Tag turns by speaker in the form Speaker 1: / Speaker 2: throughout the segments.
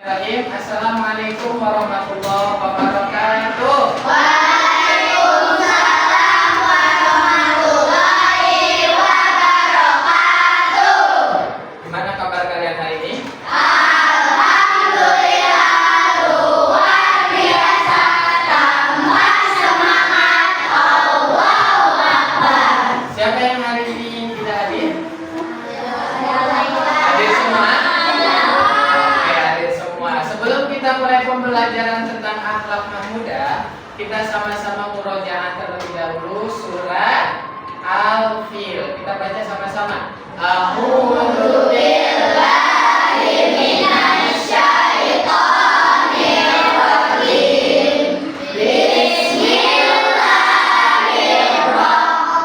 Speaker 1: Assalamualaikum warahmatullahi wabarakatuh.
Speaker 2: Waalaikumsalam warahmatullahi wabarakatuh.
Speaker 1: Gimana kabar kalian hari ini?
Speaker 2: Alhamdulillah luar biasa, tambah semangat. Allahu Akbar.
Speaker 1: Siapa yang hari ini tidak hadir?
Speaker 2: Hadir
Speaker 1: semua? Oke, hadir semua. Sebelum kita mulai pembelajaran tentang akhlak mahmudah, kita sama-sama murojaah terlebih dahulu surat Al-Fil. Kita baca sama-sama. A'udzu
Speaker 2: billahi minasyaitonir rajim. Bismillahirrahmanirrahim.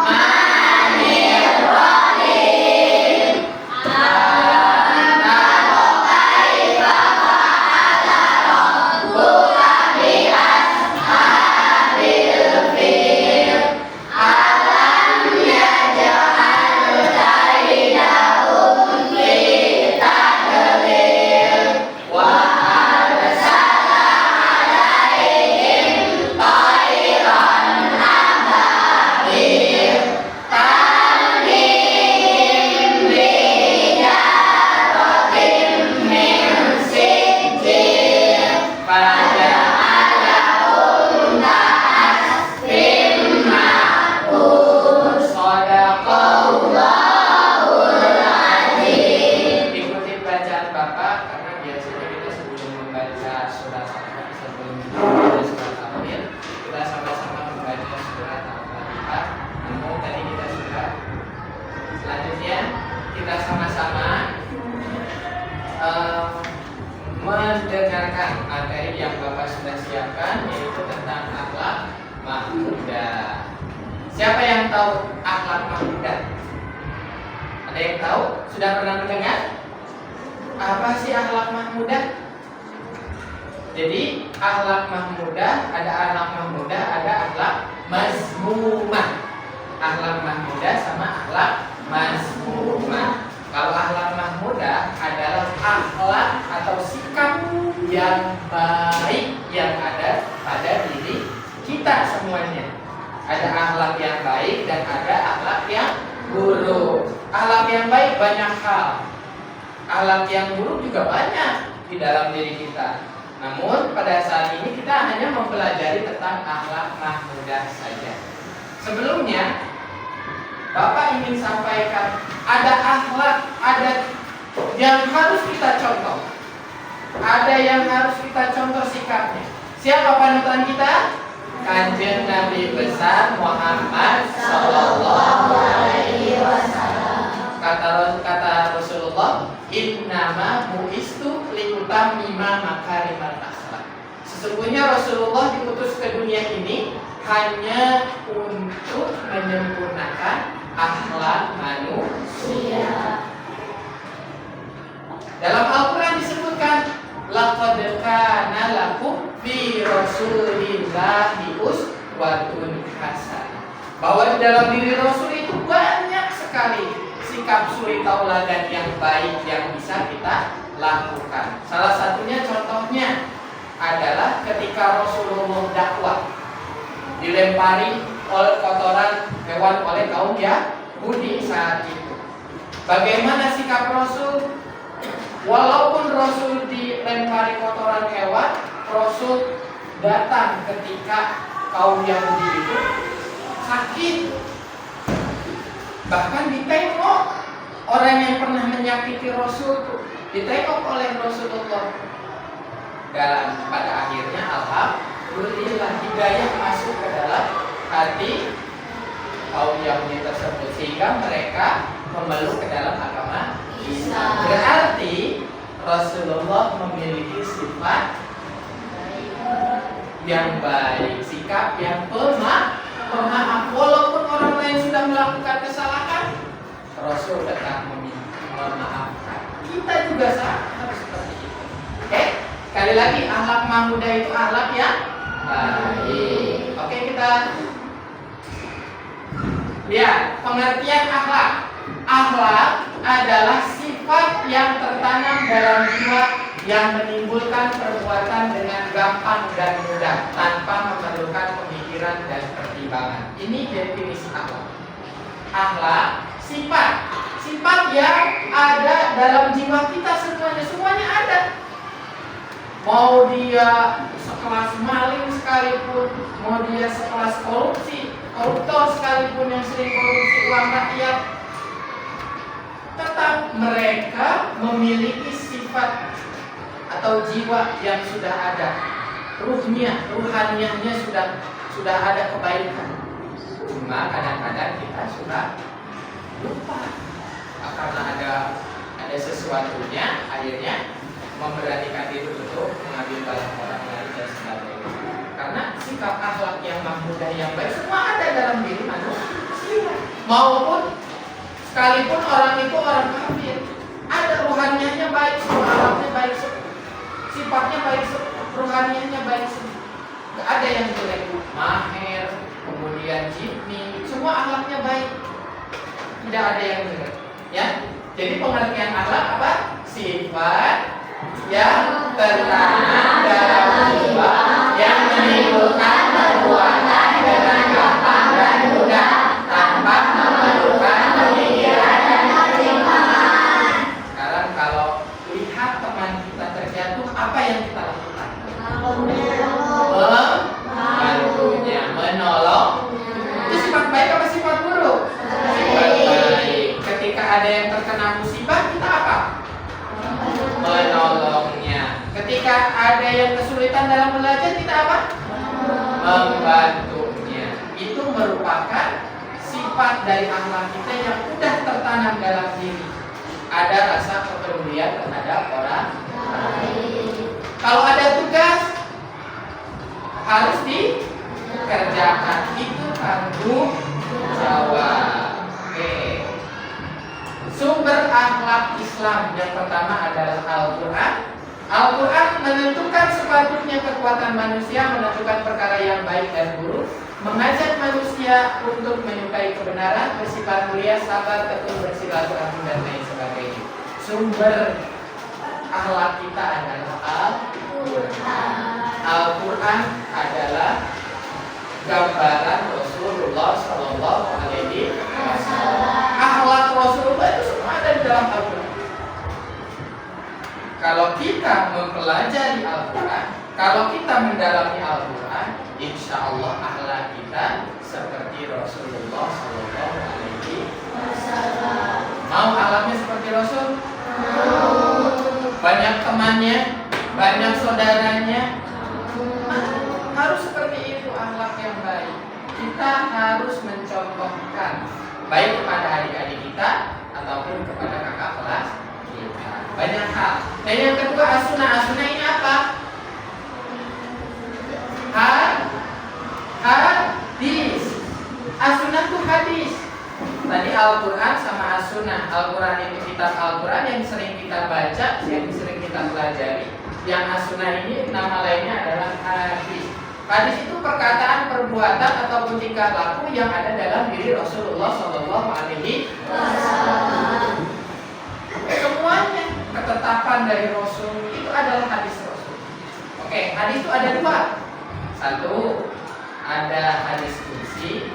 Speaker 2: mendengarkan materi yang Bapak sudah siapkan, yaitu tentang akhlak mahmudah. Siapa yang tahu akhlak mahmudah? Ada yang tahu? Sudah pernah mendengar? Apa sih akhlak mahmudah? Jadi akhlak mahmudah, ada akhlak mazmumah. Akhlak mahmudah sama akhlak mazmumah. Kalau akhlak mahmudah adalah akhlak atau sikap yang baik yang ada pada diri kita semuanya. Ada akhlak yang baik dan ada akhlak yang buruk. Akhlak yang baik banyak hal. Akhlak yang buruk juga banyak di dalam diri kita. Namun pada saat ini kita hanya mempelajari tentang akhlak mahmudah saja. Sebelumnya Bapak ingin sampaikan ada akhlak, ada yang harus kita contoh, ada yang harus kita contoh sikapnya. Siapa panutan kita? Kanjeng Nabi besar Muhammad Sallallahu Alaihi Wasallam. Kata Rasulullah, Innama bu'istu liutammima makarimal akhlak. Sesungguhnya Rasulullah diutus ke dunia ini hanya untuk menyempurnakan akhlak manusia. Dalam Al-Quran disebutkan, laqad kana lakum fi rasulillahi uswatun hasanah. Bahwa di dalam diri Rasul itu banyak sekali sikap suri tauladan yang baik yang bisa kita lakukan. Salah satunya contohnya adalah ketika Rasulullah dakwah, dilempari oleh kotoran hewan oleh kaum Yahudi saat itu. Bagaimana sikap Rasul? Walaupun Rasul dilempari kotoran hewan, Rasul datang ketika kaum Yahudi itu sakit. Bahkan ditengok orang yang pernah menyakiti Rasul itu, ditengok oleh Rasulullah. Dan pada akhirnya alhamdulillah hidayah masuk ke dalam hati kaum Yahudi tersebut sehingga mereka memeluk ke dalam agama Islam. Berarti Rasulullah memiliki sifat yang baik, sikap yang pemaaf. Walaupun orang lain sudah melakukan kesalahan, Rasul tetap memaafkan. Kita juga harus seperti itu. Oke? Sekali lagi, akhlak mahmudah itu akhlak yang baik. Oke, kita lihat pengertian akhlak. Akhlak adalah sifat yang tertanam dalam jiwa
Speaker 1: yang menimbulkan perbuatan dengan gampang dan mudah tanpa memerlukan pemikiran dan pertimbangan. Ini definisi akhlak. Akhlak, sifat yang ada dalam jiwa kita semuanya ada. Mau dia sekelas maling sekalipun, mau dia sekelas koruptor sekalipun yang sering korupsi uang rakyat, tetap mereka memiliki sifat atau jiwa yang sudah ada, ruhaniahnya sudah ada kebaikan. Cuma kadang-kadang kita suka lupa karena ada sesuatunya, akhirnya memberanikan diri untuk mengambil barang orang lain dan sebagainya. Karena sikap akhlak yang mahmudah yang baik semua ada dalam diri manusia. Maupun sekalipun orang itu orang kafir, ada ruhaniahnya baik, semua akhlaknya baik, sifatnya baik, ruhaniahnya baik. Gak ada yang jelek, maher, kemudian jimmy, semua akhlaknya baik. Tidak ada yang jelek. Ya, jadi pengertian akhlak apa? Sifat yang tertanam dalam jiwa yang menimbulkan perbuatan dengan gampang dan mudah tanpa memerlukan pemikiran dan pertimbangan. Sekarang kalau lihat teman kita terjatuh, apa yang kita lakukan? Membantunya, menolong. Itu sifat baik apa sifat buruk? Sifat baik. Ketika ada yang terkena musibah, kita apa? Menolongnya. Ketika ada yang kesulitan dalam belajar, kita apa? Membantunya. Itu merupakan sifat dari akhlak kita yang sudah tertanam dalam diri. Ada rasa kepedulian terhadap orang lain. Kalau ada tugas harus dikerjakan, itu tanggung jawab. Oke. Sumber akhlak Islam yang pertama adalah Al-Quran. Al-Quran menentukan sepatutnya kekuatan manusia, menentukan perkara yang baik dan buruk, mengajak manusia untuk menyukai kebenaran, bersifat mulia, sabar, tekun, bersilaturahmi dan lain sebagainya. Sumber akhlak kita adalah Al-Quran. Al-Quran adalah gambaran Rasulullah Sallallahu Alaihi Wasallam. Akhlak Rasulullah itu semua ada di dalam Al-Quran. Kalau kita mempelajari Al-Quran, kalau kita mendalami Al-Quran, insya Allah akhlak kita seperti Rasulullah Sallallahu Alaihi Wasallam. Mau akhlaknya seperti Rasul? Banyak temannya, banyak saudaranya. Harus seperti itu akhlak yang baik. Kita harus mencontohkan baik kepada adik-adik kita ataupun kepada kakak kelas kita. Banyak hal. Dan yang kedua as-sunnah. As-sunnah ini apa? Hadis. As-sunnah itu hadis. Tadi Al-Quran sama as-sunnah. Al-Quran itu kitab Al-Quran yang sering kita baca, yang sering kita pelajari. Yang as-sunnah ini nama lainnya adalah hadis. Hadis itu perkataan, perbuatan ataupun tingkah laku yang ada dalam diri Rasulullah Sallallahu Alaihi Wasallam. Semuanya ketetapan dari Rasul itu adalah hadis Rasul. Oke, hadis itu ada dua. Satu, ada hadis kursi.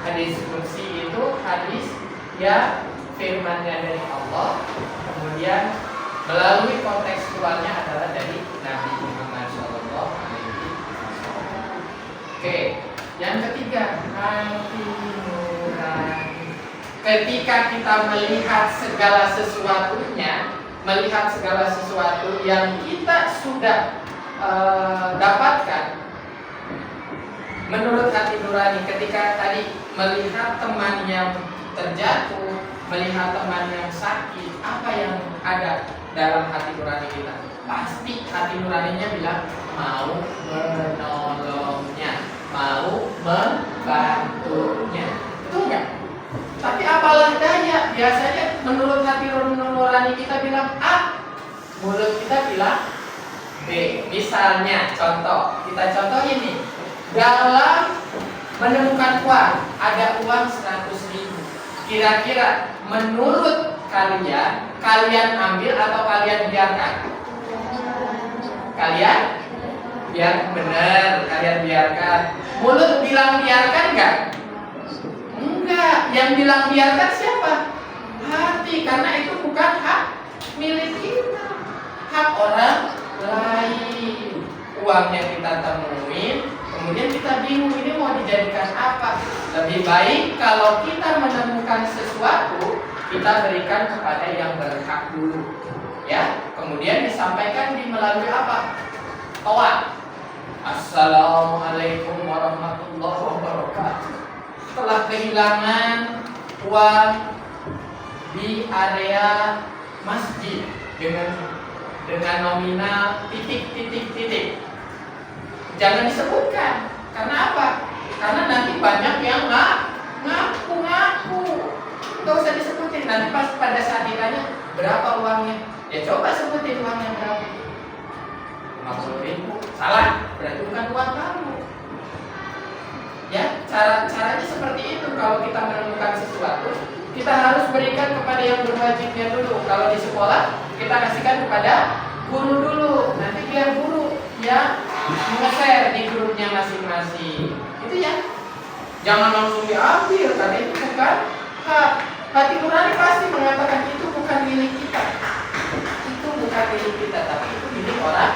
Speaker 1: Hadis kursi itu hadis yang firman-Nya dari Allah, kemudian melalui kontekstualnya adalah dari Nabi Muhammad Sallallahu Alaihi Wasallam. Oke, yang ketiga, hati nurani. Ketika kita melihat segala sesuatunya, melihat segala sesuatu yang kita sudah dapatkan menurut hati nurani. Ketika tadi melihat teman yang terjatuh, melihat teman yang sakit, apa yang ada dalam hati nurani kita? Pasti hati nuraninya bilang mau menolongnya, mau membantunya. Betul nggak? Tapi apalah daya, biasanya menurut hati nurani kita bilang A, mulut kita bilang B. Misalnya contoh, kita contoh ini. Dalam menemukan uang, ada uang 100.000. Kira-kira menurut kalian ambil atau kalian biarkan? Biar benar, kalian biarkan. Mulut bilang biarkan nggak? Enggak. Yang bilang biarkan siapa? Hati, karena itu bukan hak milik kita, hak orang lain. Uangnya kita temuin, kemudian kita bingung ini mau dijadikan apa. Lebih baik kalau kita menemukan sesuatu, kita berikan kepada yang berhak dulu, ya. Kemudian disampaikan di melalui apa? Toa. Assalamualaikum warahmatullahi wabarakatuh. Setelah kehilangan uang di area masjid dengan nominal titik. Jangan disebutkan. Karena apa? Karena nanti banyak yang ngaku. Gak usah disebutin. Nanti pas pada saat ditanya berapa uangnya, ya coba sebutin uangnya berapa. 50.000. Salah, berarti bukan uang kamu. Ya, caranya seperti itu. Kalau kita menemukan sesuatu, kita harus berikan kepada yang berwajibnya dulu. Kalau di sekolah, kita kasihkan kepada guru dulu. Nanti biar guru yang nge-share di grupnya masing-masing. Itu ya. Jangan langsung diambil, karena itu bukan hak. Hati nurani pasti mengatakan itu bukan milik kita. Itu bukan milik kita, tapi itu milik orang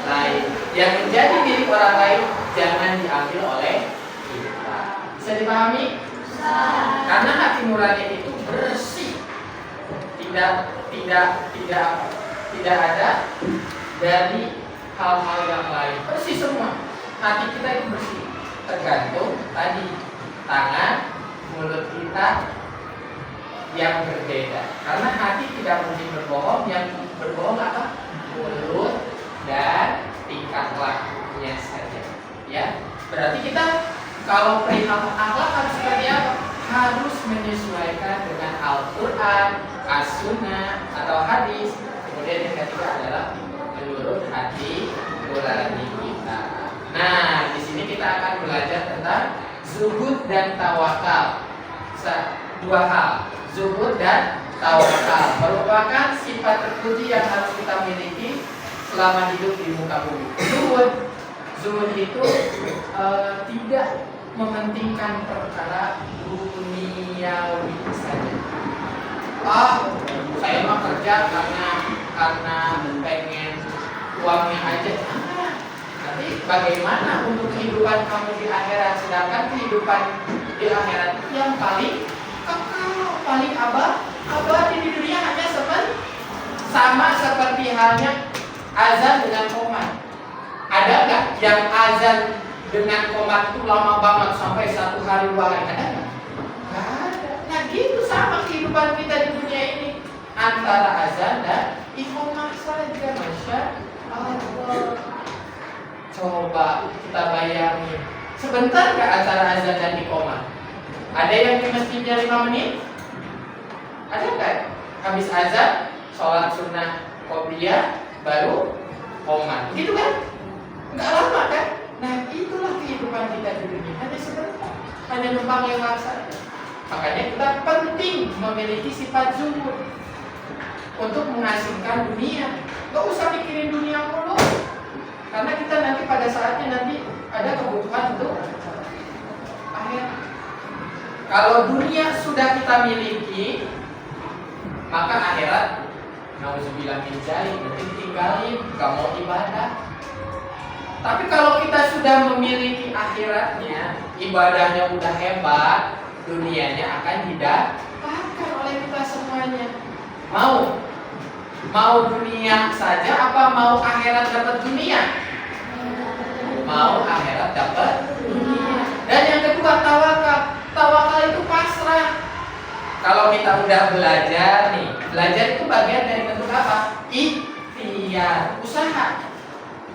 Speaker 1: lain. Yang menjadi milik orang lain jangan diambil oleh kita. Bisa dipahami? Karena hati nurani itu bersih, tidak ada dari hal-hal yang lain. Bersih semua. Hati kita itu bersih. Tergantung tadi tangan, mulut kita yang berbeda. Karena hati tidak mungkin berbohong. Yang berbohong apa? Mulut dan tingkah lakunya saja. Ya, berarti kita kalau perihal akhlak harus seperti apa? Harus menyesuaikan dengan Al-Quran, As-Sunnah, atau hadis. Kemudian yang ketiga adalah menurut hati nurani kita. Nah, di sini kita akan belajar tentang zuhud dan tawakal. Dua hal, zuhud dan tawakal merupakan sifat terpuji yang harus kita miliki selama hidup di muka bumi. Zuhud itu tidak mementingkan perkara duniawi saja. Saya mau kerja karena pengen uangnya aja. Nanti bagaimana untuk kehidupan kamu di akhirat? Sedangkan kehidupan di akhirat yang paling kekal, paling abadi di dunia hanya sama seperti halnya azan dengan qomat. Ada nggak yang azan dengan qomat itu lama banget sampai 1 hari 2 hari? Ada nggak? Nggak ada. Nah gitu sama kehidupan kita di dunia ini, antara azan dan iqamah saja. Masya Allah. Coba kita bayangin, sebentar nggak antara azan dan iqamah? Ada yang di masjidnya 5 menit? Ada nggak? Habis azan, sholat sunnah qobliyah, baru qomat. Gitu kan? Nggak lama kan? Nah itulah kehidupan kita di dunia. Hanya sebentar, hanya numpang lewat saja. Makanya kita penting memiliki sifat zuhud untuk menghasilkan dunia. Gak usah mikirin dunia mulu, karena kita nanti pada saatnya nanti ada kebutuhan untuk akhirat. Kalau dunia sudah kita miliki, maka akhirat nauzubillah min dzalik, berarti ditinggalin, gak mau ibadah. Tapi kalau kita sudah memiliki akhiratnya, ibadahnya udah hebat, dunianya akan didapatkan oleh kita semuanya. Mau dunia saja apa mau akhirat dapat dunia? Mau akhirat dapat dunia. Dan yang kedua tawakal. Tawakal itu pasrah. Kalau kita udah belajar nih, belajar itu bagian dari bentuk apa? Ikhtiar, usaha.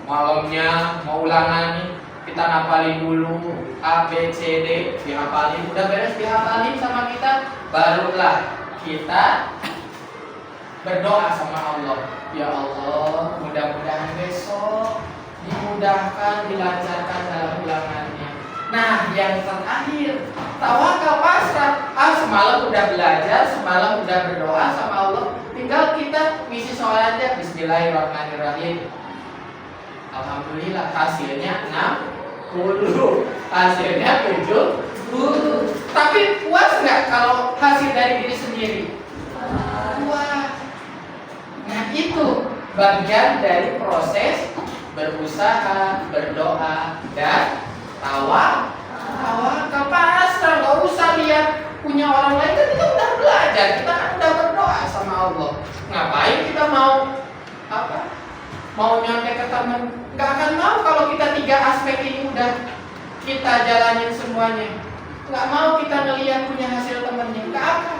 Speaker 1: Malamnya mau ulangan nih, kita ngapalin dulu A, B, C, D, dihafalin. Udah beres dihafalin sama kita, barulah kita berdoa sama Allah. Ya Allah, mudah-mudahan besok dimudahkan, dilancarkan dalam ulangannya. Nah, yang terakhir, tawakal pasrah. Semalam udah belajar, semalam udah berdoa sama Allah. Tinggal kita ngisi sholatnya. Bismillahirrahmanirrahim. Alhamdulillah hasilnya 60, hasilnya 70. Tapi puas nggak kalau hasil dari diri sendiri? Puas. Nah itu bagian dari proses berusaha, berdoa, dan tawakal. Pasrah, nggak usah lihat punya orang lain, kan kita udah belajar, kita kan udah berdoa sama Allah. Ngapain kita mau mau nyontek ke teman? Nggak akan mau kalau kita 3 aspek ini udah kita jalanin semuanya. Nggak mau kita ngelihat punya hasil temennya, nggak akan.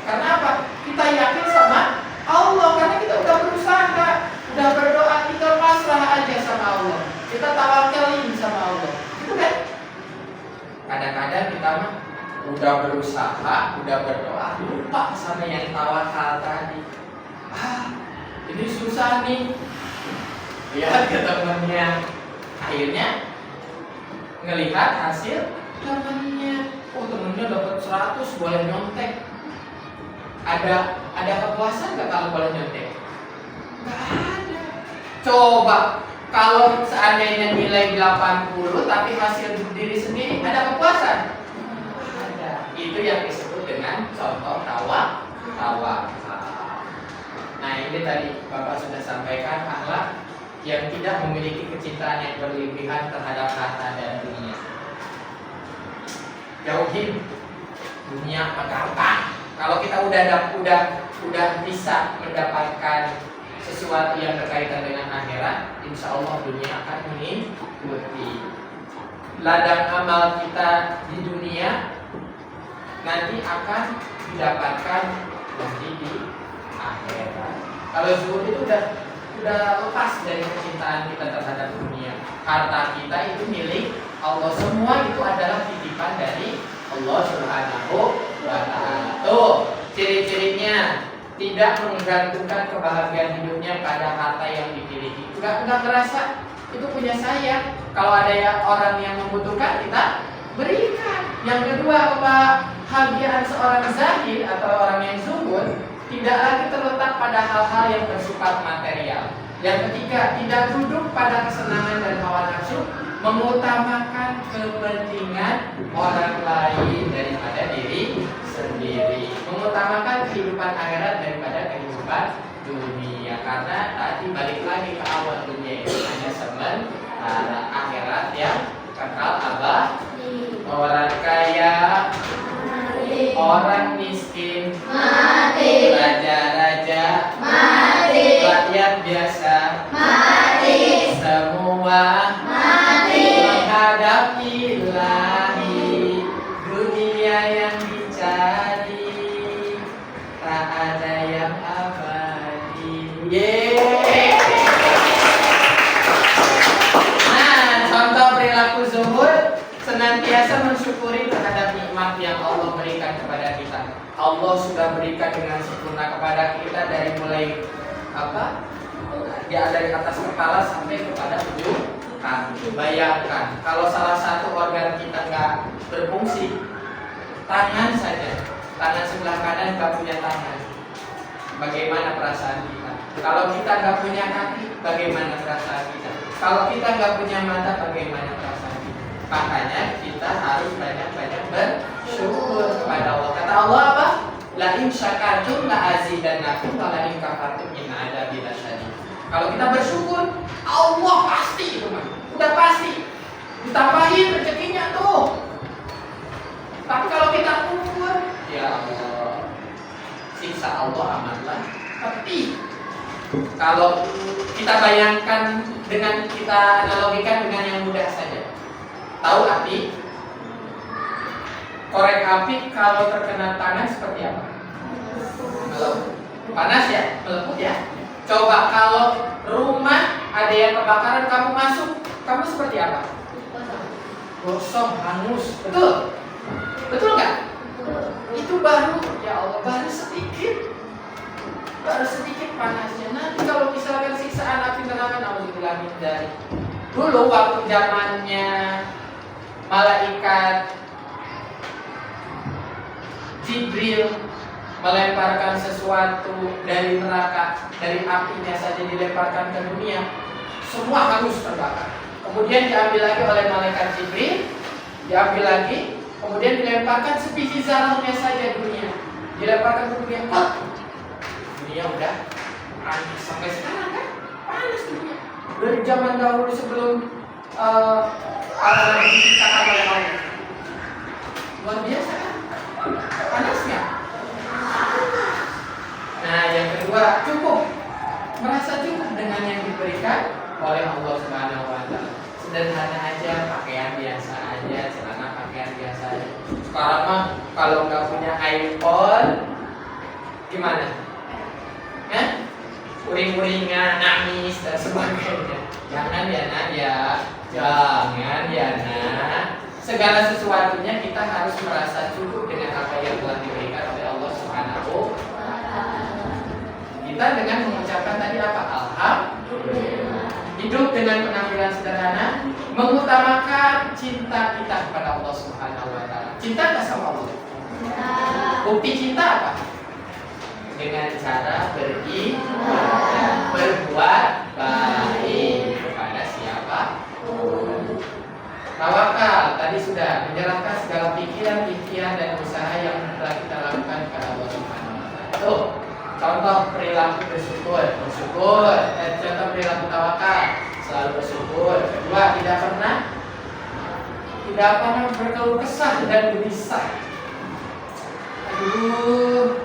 Speaker 1: Karena apa? Kita yakin sama Allah, karena kita udah berusaha, udah berdoa, kita pasrah aja sama Allah, kita tawakalin sama Allah. Itu kan? Kadang-kadang kita mah udah berusaha, udah berdoa, lupa sama yang tawakal tadi. Ini susah nih. Lihat ke temennya, akhirnya ngelihat hasil temennya. Oh, temennya dapat 100, boleh nyontek. Ada kepuasan nggak kalau boleh nyontek? Nggak ada. Coba kalau seandainya nilai 80 tapi hasil diri sendiri, ada kepuasan? Ada. Itu yang disebut dengan contoh tawakal. Nah ini tadi Bapak sudah sampaikan, akhlak yang tidak memiliki kecintaan yang berlebihan terhadap harta dan dunia. Jauhin dunia gampang. Kalau kita udah bisa mendapatkan sesuatu yang berkaitan dengan akhirat, insya Allah dunia akan mengikuti. Ladang amal kita di dunia nanti akan didapatkan nanti di akhirat. Kalau zuhud itu udah lepas dari kecintaan kita terhadap dunia. Harta kita itu milik Allah, semua itu adalah titipan dari Allah Subhanahu wa Ta'ala. Tuh, ciri-cirinya tidak menggantungkan kebahagiaan hidupnya pada harta yang dimiliki. Enggak ngerasa itu punya saya. Kalau ada orang yang membutuhkan, kita berikan. Yang kedua, kebahagiaan seorang zahid atau orang yang zuhud tidak lagi terletak pada hal-hal yang bersifat material. Yang ketiga, tidak duduk pada kesenangan dan hawa nafsu, mengutamakan kepentingan orang lain daripada diri sendiri, mengutamakan kehidupan akhirat daripada kehidupan dunia. Karena tadi balik lagi ke awal, dunia itu hanya sementara, akhirat yang kekal abadi. Orang kaya, orang miskin, mati. Raja-raja, mati. Rakyat biasa, mati. Semua mati. Menghadapi ilahi, dunia yang dicari, tak ada yang abadi. Nah, contoh perilaku zuhud, senantiasa mensyukuri terhadap nikmat yang Allah berikan kepada kita. Allah sudah berikan dengan sempurna kepada kita dari mulai dari atas kepala sampai kepada ujung kaki. Bayangkan kalau salah satu organ kita nggak berfungsi, tangan saja, tangan sebelah kanan nggak punya tangan, bagaimana perasaan kita? Kalau kita nggak punya kaki, bagaimana perasaan kita? Kalau kita nggak punya mata, bagaimana perasaan kita? Makanya kita harus banyak-banyak bersyukur kepada Allah. Kata Allah apa? La in syakartum la azidannakum wa la in kafartum inna adzabi lasyadid. Kalau kita bersyukur, Allah pasti itu mah. Udah pasti ditambahin rezekinya tuh. Tapi kalau kita kufur, ya Allah, siksa Allah amatlah pedih. Kalau kita bayangkan dengan, kita analogikan dengan yang mudah saja. Tahu api? Korek api kalau terkena tangan seperti apa? Panas ya? Melepuh ya? Coba kalau rumah ada yang kebakaran, kamu masuk, kamu seperti apa? Gosong, hangus. Betul? Betul nggak? Itu baru, ya Allah, baru sedikit panasnya. Nanti kalau misalkan siksaan api neraka, nauzubillah min dzalik. Dulu waktu zamannya malaikat Jibril melemparkan sesuatu dari neraka, dari apinya saja dilemparkan ke dunia, semua harus terbakar. Kemudian diambil lagi oleh malaikat Jibril, diambil lagi, kemudian dilemparkan sebiji zarahnya saja dunia, dilemparkan ke dunia. Dunia udah panas sampai sekarang kan, panas dunia. Dari zaman dahulu sebelum alam diciptakan oleh Allah, luar biasa kan panasnya. Nah, yang kedua, cukup, merasa cukup dengan yang diberikan oleh Allah Subhanahu wa Ta'ala. Sederhana aja, pakaian biasa aja, celana pakaian biasa aja. Sekarang mah kalau nggak punya iPhone, gimana? Uring-uringan, nangis dan sebagainya. Jangan ya Nak ya, jangan ya Nak. Segala sesuatunya kita harus merasa cukup dengan apa yang telah diberikan oleh Allah Subhanahu wa Ta'ala. Kita dengan mengucapkan tadi apa? Alhamdulillah. Hidup dengan penampilan sederhana, mengutamakan cinta kita kepada Allah Subhanahu wa Ta'ala. Cinta nggak sama Allah? Bukti cinta apa? Dengan cara beribadah, berbuat baik kepada siapa? Tawakal tadi sudah, menyerahkan segala pikiran, ikhtiar dan usaha yang telah kita lakukan kepada Allah Subhanahu wa Ta'ala. Tuh, contoh perilaku bersyukur, contoh perilaku tawakal, selalu bersyukur. Kedua, tidak pernah berkeluh kesah dan gelisah. Aduh,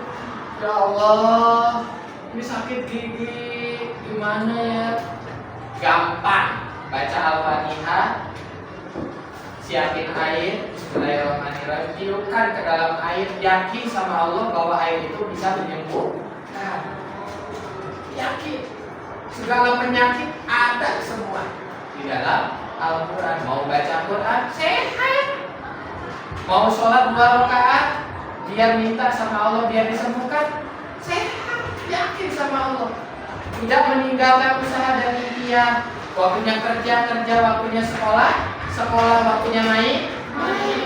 Speaker 1: ya Allah, ini sakit gigi, gimana ya? Gampang, baca Al-Fatihah, siapin air, bismillahirrahmanirrahim, tiupkan ke dalam air, yakin sama Allah bahwa air itu bisa menyembuhkan. Yakin, segala penyakit ada semua di dalam Al-Quran. Mau baca Quran, sehat. Mau sholat 2 rakaat, dia minta sama Allah biar disembuhkan, sehat, yakin sama Allah. Tidak meninggalkan usaha dan ikhtiar. Waktunya kerja, waktunya sekolah, waktunya main.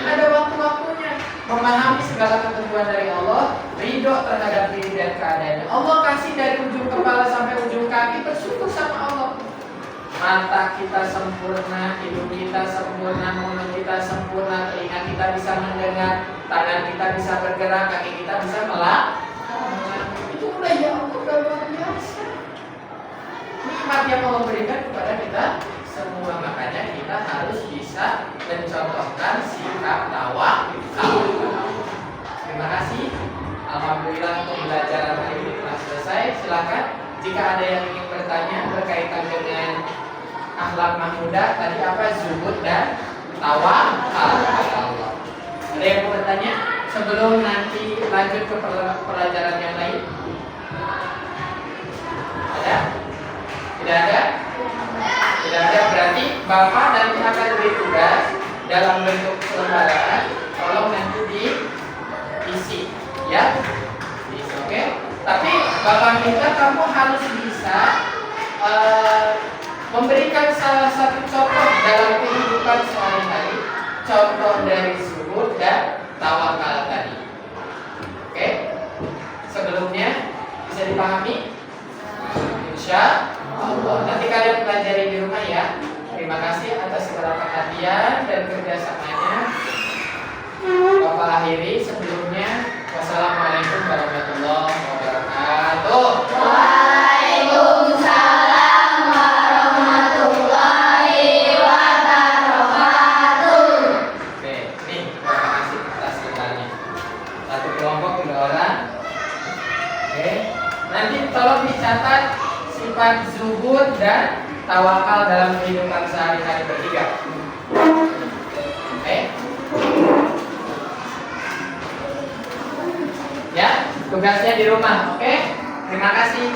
Speaker 1: Ada waktu-waktunya. Memahami segala ketentuan dari Allah, ridho terhadap diri dan keadaannya. Allah kasih dari ujung kepala sampai ujung kaki, bersyukur sama Allah. Mata kita sempurna, hidung kita sempurna, mulut kita sempurna, telinga kita bisa mendengar, tangan kita bisa bergerak, kaki kita bisa melangkah. Itu udah ya Allah, udah luar biasa. Nikmat yang Allah berikan kepada kita semua, makanya kita harus bisa mencontohkan sikap tawakal. Terima kasih. Alhamdulillah pembelajaran hari ini telah selesai. Silakan jika ada yang ingin bertanya berkaitan dengan akhlak mahmudah tadi apa, zuhud dan tawakal kepada Allah. Ada yang mau bertanya sebelum nanti lanjut ke pelajaran yang lain? Ada? Tidak ada? Tidak ada, berarti Bapak nanti akan beri tugas dalam bentuk lembaran, tolong nanti diisi, ya, diisi, oke? Tapi Bapak minta kamu harus bisa memberikan salah satu contoh dalam kehidupan sehari-hari, contoh dari zuhud dan tawakal tadi, oke? Sebelumnya bisa dipahami? Insya Allah. Nanti kalian pelajari di rumah ya. Terima kasih atas segala perhatian dan kerjasamanya. Bapak akhiri sebelumnya. Wassalamualaikum warahmatullahi wabarakatuh.
Speaker 3: Waalaikumsalam warahmatullahi wabarakatuh.
Speaker 1: Oke, ini terima kasih atas segalanya. Satu kelompok 2 orang. Oke, nanti tolong dicatat sifat zuhud dan tawakal dalam kehidupan sehari-hari bertiga. Oke? Ya, tugasnya di rumah. Oke? Terima kasih.